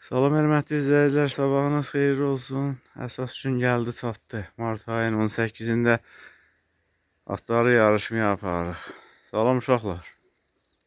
Salam hörmətli izləyicilər, sabahınız xeyirli olsun. Əsas gün gəldi çatdı. Mart ayının 18-də atları yarışmaya aparırıq. Salam uşaqlar.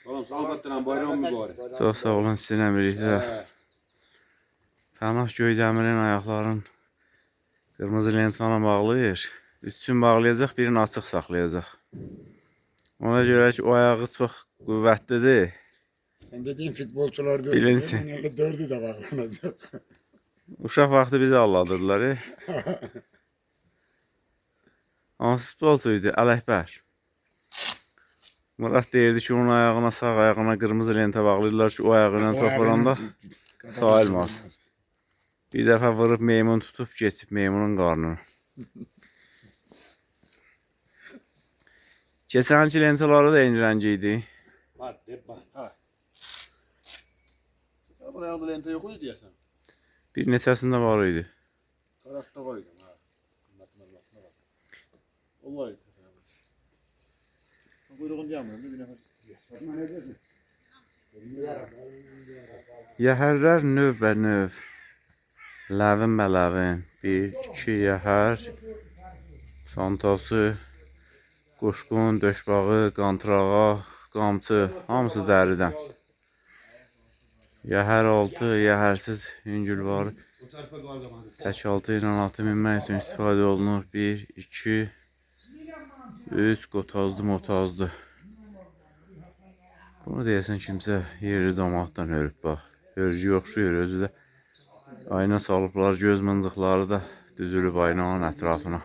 Salam, salamatla, bayram mübarək. Çox sağ olun sizinlə birlikdə. Pənah Göydəmirin ayaqlarını qırmızı lentana bağlayır. Üçünü bağlayacaq, birini açıq saxlayacaq. Ona görə ki, o ayağı çox qüvvətlidir. Sen dediğin futbolcularda Bilinsin. öyle dördü de bağlanacak. Uşaq vaxtı bizi alladırdılar. Hansı futbolçuydu? Ələkbər. Murat deyirdi ki, onun ayağına, sağ ayağına qırmızı lentə bağlayırlar ki, o ayağıyla top vuranda sayılmaz. Bir dəfə vurub meymun tutub geçib meymunun qarnını. Keçənki lentaları da eyni rəngi idi. Ha. Buraya da lente yok oydu diyesen. Bir neçəsində var idi. Karakta koydum ha. Vallahi. Buyurun diyemem. Bir nefes. Yəhərlər növbə-növ. Ləvin-mələvin. 1-2 yəhər. Çantası. Quşqun, döşbağı, qantırağa, qamçı. Hamısı dəridən. Yəhər altı, yəhərsiz yüngül var. Tək altı ilə atı minmək üçün istifadə olunur. 1, 2, 3, qotazdı, motazdı. Bunu deyəsən kimsə yerli cəmaatdan hörüb bax. Hörücü yoxşuyur, özü də ayna salıblar, göz mıncıqları da düzülüb aynanın ətrafına.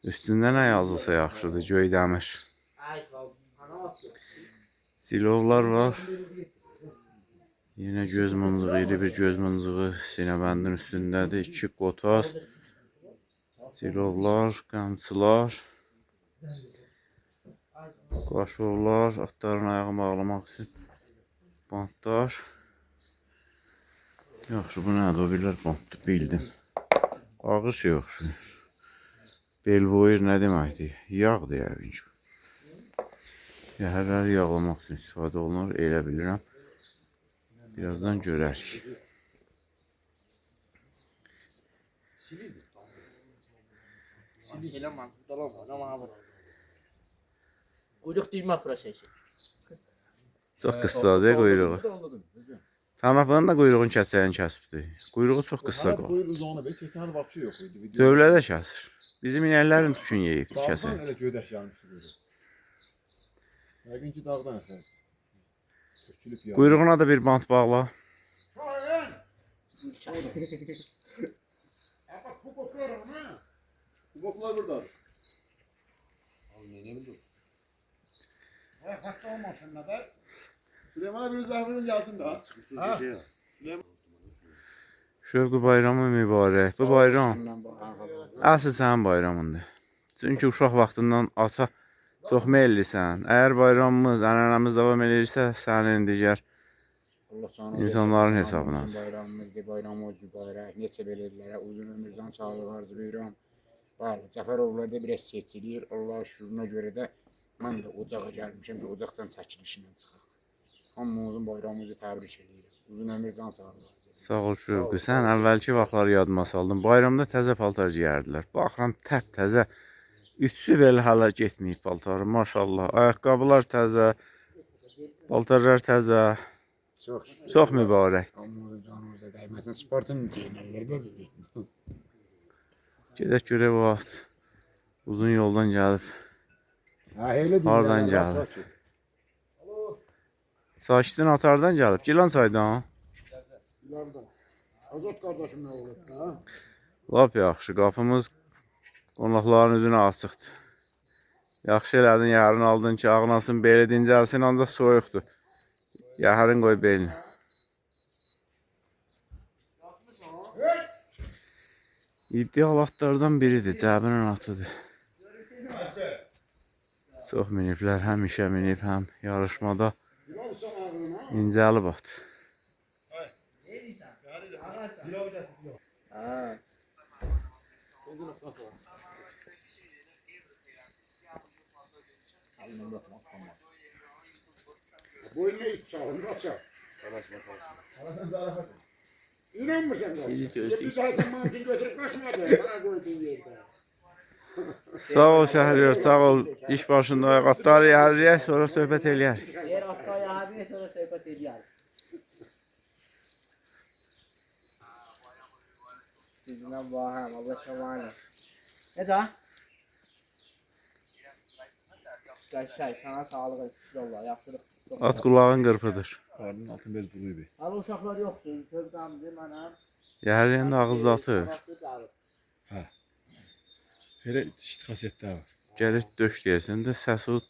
Üstündə nə yazılsa yaxşıdır, Göydəmir. Silovlar var. Yine göz mıncığı, iri bir göz mıncığı sinəbəndin üstündədir. 2 qotaz, silovlar, qəmçılar, qaşovlar, atların ayağını bağlamaq üçün bantlar. Yaxşı, bu nədir? O birlər bantdır, bildim. Ağır şey yoxşuyur. Belvoir nə deməkdir? Yağdır yəqin ki. Yəhərləri yağlamaq üçün istifadə olunur, elə bilirəm. Birazdan görərik. Quyruq düymə prosesi. Çox qısadır quyruğu. Tamamının da quyruğun kəsəyini kəsibdir. Quyruğu çox qısa qalır. Buyurun ona be. Çeken vapşı yok oydu. Dövlədə kəsir. Bizim inəklərin tükün yeyibdir Dağdan kəsən. öyle gödeş yanmıştı buyurun. Lakin ki dağdan eser. Tökülüp ya. Quyruğuna da bir bant bağla. Bak bu koklar ama. Bu koklar burada. Abi ne bildim. Hatta olmasın da. Süleyman abi zahmetin gelsin daha. Ha? Süleyman. Şövqü bayramı mübarək. Bu bayram əsl sənin bayramındır. Çünki uşaq vaxtından ata çox meyllisən. Əgər bayramımız, ənənəmiz davam edirsə, sənin digər insanların hesabınadır. Bayramımızdır, bayramımız mübarək. Neçə belirlərə uzun ömürdən sağlıq arzulayıram. Bəli, Cəfərovlarda biraz seçilir. Allah şükürünə görə də mən də ocağa gəlmişəm ki, ocaqdan çəkilişimdən çıxaq. Hamımızın bayramımızı təbrik edirəm. Uzun ömürdən sağlıq. Sağ ol Şövqü. Sən əvvəlki vaxtları yadıma saldın. Bayramda təzə paltar geyərdilər. Baxıram təp-təzə. Ütüsü belə hələ getməyib paltarı. Maşallah. Ayaqqabılar təzə. Paltarlar təzə. Çox mübarək. Hamımızın canımıza dəyməsin. Sportun geyinərlər də bilir. Gedək görək o vaxt. Uzun yoldan gəlib. Ha hele Hardan gəlib? Saçdın atardan gəlib. Gilan saydan. İleriden. Azot kardeşimle olur. Ha? Lap yaxşı. Qapımız qonaqların üzünə açıqdır. Yaxşı elədin, yarın aldın ki, ağlasın, beli dincəlsin, ancaq soyuqdur. Yəhərin qoy belini. İddialı atlardan biridir, Cəbinin atıdır. Çox miniblər, həm işə minib, həm yarışmada incəlib at. Boynuna ip çağırın, açar. Araçma kalsın. Araçma kalsın. İnanmırsan da. Sizi Bir gözləyik. daha sen mantın götürüp kaçmadı. Bana koyduğun yerde. Sağ ol Şəhriyor, sağ ol. İş başında atları yerləyək, sonra söhbət eləyər. Eğer haftaya abi sonra sohbet ediyoruz. Sizinle bağırım, Allah kemanı. Necə? Qəşəng, sana sağlık, güçlü Allah, yaxşılıq. At qulağın qırpıdır. Karnın altın bez buluyor bir. Hala uşaqlar yoxdur, sözləmdir mənə. Yerləyəndə ağızda atır. Hele çeşit xasiyyətlər var. Gəlir döş deyəsən də səsi o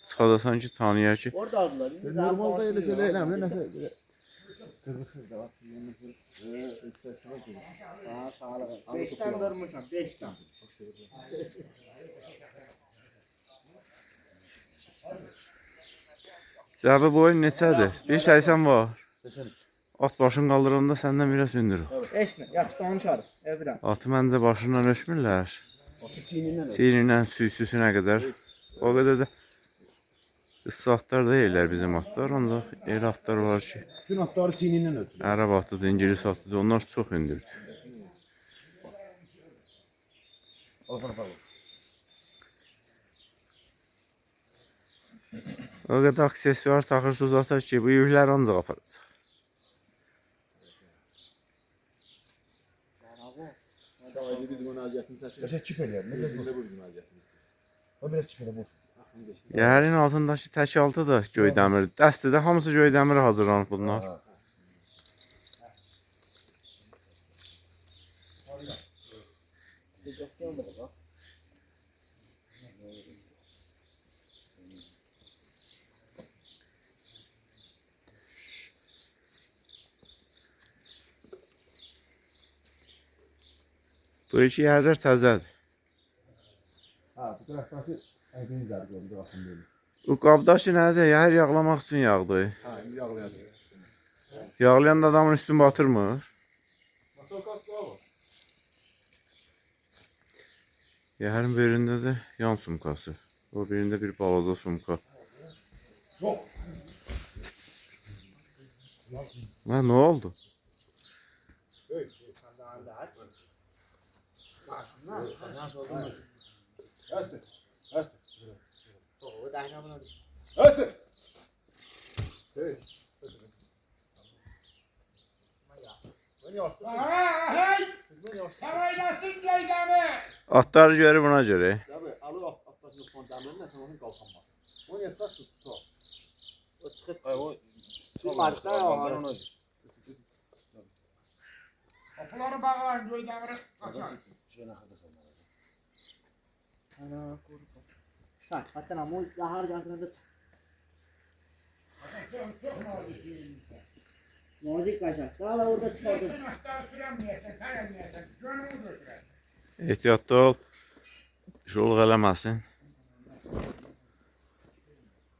çıxadasan ki tanıyar ki. Oradadılar. Normalda elə şeylər eləmir. Nəsə belə qırmızı da var. Sana sağlık. 5'ten kırmışam, 5'ten. Cəbi boyun neçədir? Bir şeysən var. 83. At başın qaldıranda səndən biraz hündür. Eşmi, yaxşı danışarıq. Evirəm. Atı məncə başından ölçmürlər. Çiğnindən. Çiynindən süysüsünə qədər. O qədər də qısa atlar deyirlər bizim atlar. Ancaq elə atlar var ki, Bütün atları çiğnindən ölçülür. ərəb atıdır, ingilis atıdır. Onlar çox hündürdür. Alfana falan. O qədər aksesuar taxırsız atar ki, bu yüklər ancaq aparacaq. Şahidi biz münaciətini çəkir. Qəşəng çip eləyər. Nə gözlə bu münaciətini. O biraz çip elə bu. Yəhərin altındakı tək altı da göy dəmir. Dəstədə hamısı göy dəmir hazırlanıb bunlar. Bu iki yəhərlər təzədir. Ha, bu tərəfdəki əydin zərb oldu baxın belə. Bu qabdaşı nədir? Yəhər yağlamaq üçün yağdı. Ha, indi yağlayacaq. Yağlayan da adamın üstünü batırmır. Masalkası var. Yəhərin birində də yan sumkası. O birində bir balaca sumka. Yox. Nə oldu? Həsdir. Həsdir. O dayanamına. Həsdir. Hey. Hey! Saraylasın geydemi. Atları görür buna görə. Tabii, alır atlasını fondamentlə sonra qalxanmaz. O niyə tutsa? O çıxıb. Ay o Çıxmamışlar ya. Kapıları bağlayın geydemiri kaçar. Ana kurban. Bak, hatta ama o yahar yakında nazik kaçar. Daha da orada çıkardım. Anahtar süremeyesen, saremeyesen, gönlümü götürer. Ehtiyatlı ol. Şuluq eləməsin.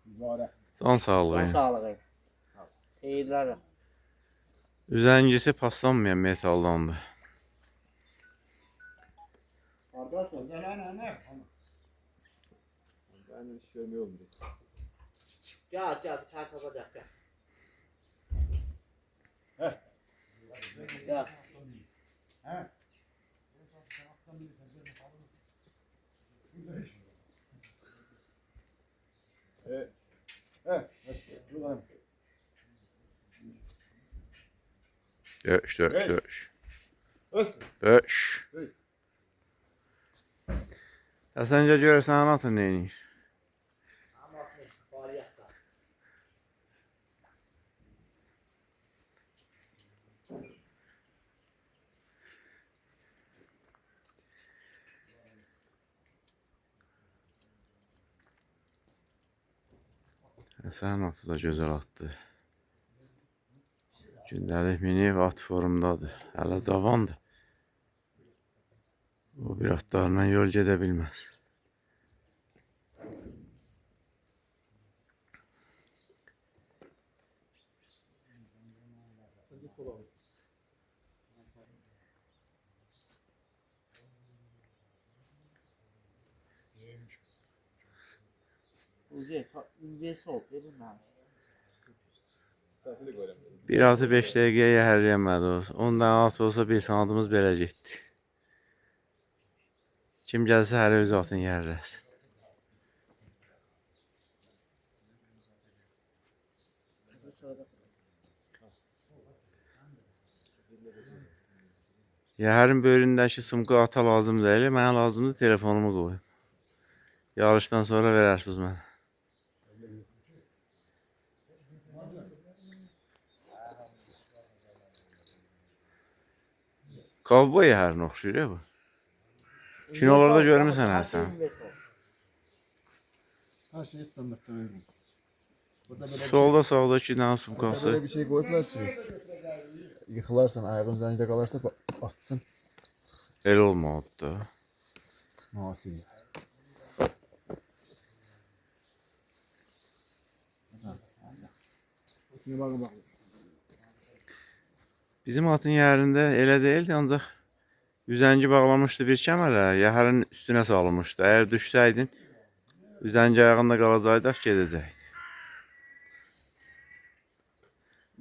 Mübarək. Can sağlığı. Sağlığı. Xeyirlər. Üzəngisi paslanmayan metaldandır. Qardaş, Ben hiç görmüyorum diye. gel gel ter tapacak gel. Heh. Gel. He? Buradayım. Döş, döş, döş. Östür. Döş. Hey. Həsəncə görürsən atın neyinir? Həsən atı da gözəl atdı. Gündəlik minib at formdadır. Hələ cavandır. O bir atlarla yol gedə bilməz. Uzi, ince sol, verin ben. Təhsili görəmirəm. 1 atı 5 dəqiqəyə yəhərləyəmədi o. Ondan at olsa bir sanatımız belə getdi. Kim gəlsə hələ öz atını yəhərləsin. Yəhərin böyründəki sumka ata lazım deyil. Mənə lazımdır telefonumu qoyum. Yarışdan sonra verərsiniz mənə. Kovboy yəhərinə oxşuyur ya bu. Kinolarda görmüsən Həsən. Hər şeyi standartda veririm. Burada belə Solda sağda 2 dənə sumkası. böyle bir şey koydular ki yıkılarsan ayağın üzerinde kalarsa atsın. Elə olmalıdır da. Muhasili. Şimdi bakın bak. Bizim atın yəhərində elə deyildi, ancaq üzəngi bağlamışdı bir kəmərə, yəhərin üstünə salınmışdı. Əgər düşsəydin, üzəngi ayağında qalacaqdı, gedəcəkdi.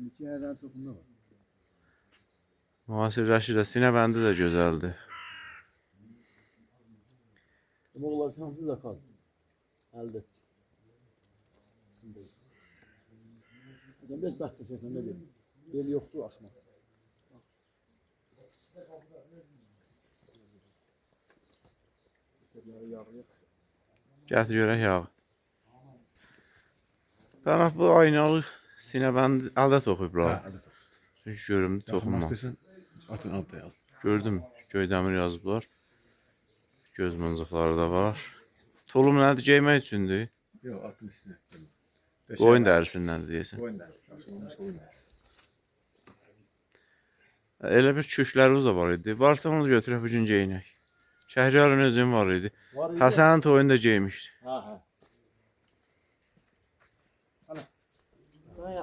İki yerden sokunda var. Müasir Rəşidə sinə bəndi də gözəldir. Bu oğlar şanssız da kal. Elde. Sen beş bahçe sen ne dedin? El yoktu aşma. Gətir görək yağı. Tərəf bu aynalı sinə bəndi əldə toxuyublar. Çünki görümdü toxunma. Atın adı da yaz. Gördüm, Göydəmir yazıblar. Göz mıncıqları da var. Tulum nədir, geymək üçündür. Yok atın üstüne. Qoyun dərisindən deyəsən. Koyun dersi. Açılmış koyun dersi. Elə bir küşlərimiz də var idi. Varsa onu da götürək bu gün geyinək. Şəhriyarın özünün var idi. Var idi. Həsənin toyunu da geymişdi. Ha ha.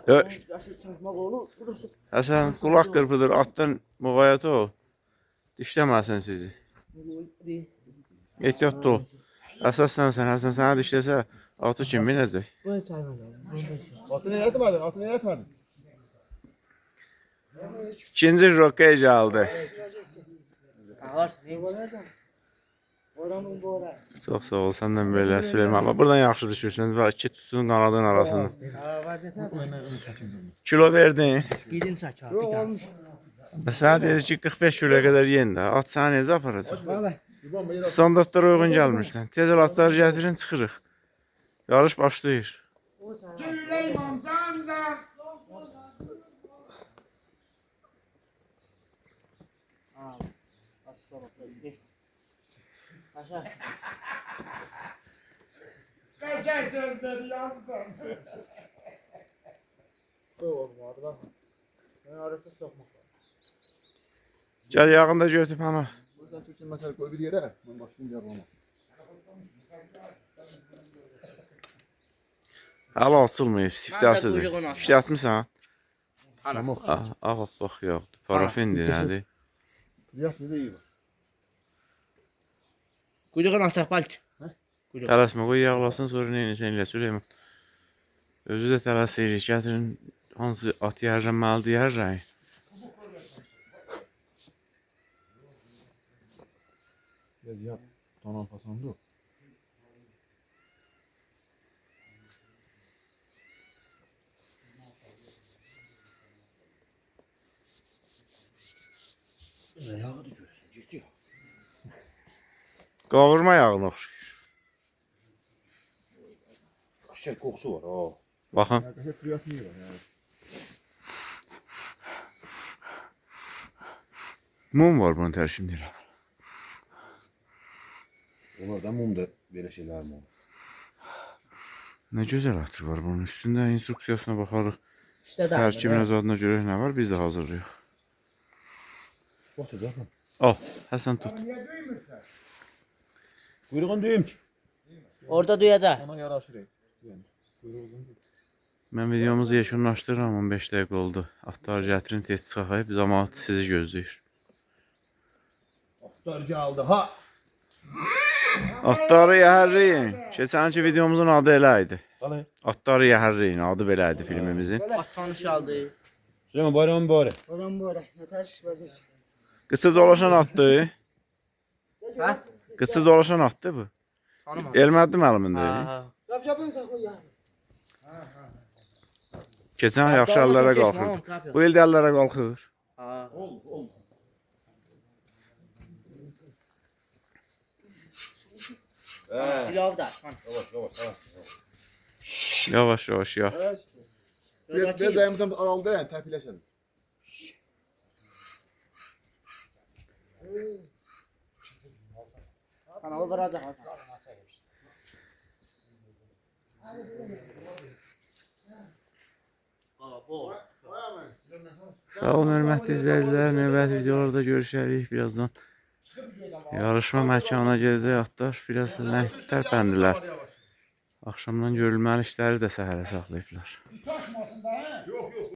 Yaşı çarpmak olur. Burası. Həsən qulaq qırpıdır, atdan müğayət ol. Dişləməsin sizi. Ehtiyatlı ol. Əsas sənsən, Həsən sənə dişləsə atı kim minəcək? Böyle çaymak lazım. Atını yatmadın, atını yatmadın. İkinci rokey gəldi. Ağarsın. Oranın bu ara. Çox sağ ol, səndən belə Süleyman. Amma buradan yaxşı düşürsən. Var iki tutun qanadın arasında. Vaziyet ne? Kilo verdin. Bilin çakar. Yok olmuş. Sənə dedi ki 45 kiloya qədər yeyin də. At səni necə aparacaq? Vallahi. Standartlara uyğun gəlmirsən. Tez el atları gətirin, çıxırıq. Yarış başlayır. Aşağı. Geçen sözleri yazdım. Olmadı bak. Ben arası sokmak. Gəl yağını da götür ana. Buradan Türkçe mesela koy bir yere. Ben başlayayım yapamam. Hələ açılmayıb, siftəsidir. İşlətmirsən? Tamam. Ağ bax yoxdur. Parafindir, nədir? Yap ne de iyi bak. Kuyruğun açaq balk. Tələsmə, qoy yağlasın, sonra neynəsən elə Süleyman. Özü də tələsirik, gətirin hansı at yərlənməlidir, yərləyin. Biraz yap. Tamam fasandı. Yağı da görürsün, ciddi. Qavurma yağına oxşuyur. Şey kokusu var ha. Baxın. Hep yatmıyor yani. Mum var bunun tərkibində. Onlardan mum da böyle şeyler mi? Nə gözəl atır var bunun üstündə. İnstruksiyasına baxarıq. İşte daha. Tərkibinə zadına görək nə var, biz də hazırlayıq. Otur bakın. Al, Həsən tut. Kuyruğun düğüm ki. Orada duyacak. Ona yaraşır. Yani. Kuyruğun Mən videomuzu yekunlaşdırıram, 15 dəqiqə oldu. Atları gətirin, tez çıxaq, cəmaət sizi gözləyir. Atlar geldi ha. Atları yəhərləyin. Keçənki videomuzun adı elə idi. Alay. Atları yəhərləyin adı belədir filmimizin. At tanış aldı. Süleyman bayramın mübarək. Adam böyle. Yeter vazgeç. Qısa dolaşan atdır. Ha? Qısa dolaşan atdır bu. Tanımadım. Elmədi müəllimində. Ha. Yapacağım saklı ya. Keçən il yaxşı əllərə qalxırdı. Bu il də əllərə qalxır. Ha. Pilav da. Yavaş yavaş ya. Bez ayımdan aldı yani təpiləsən. Kanalı kıracak. Sağ olun hörmətli izləyicilər. Növbəti videolarda görüşərik birazdan. Yarışma məkanına gedəcək atlar. Biraz ləngli tərpəndilər. Axşamdan görülməli işləri də səhərə saxlayıblar.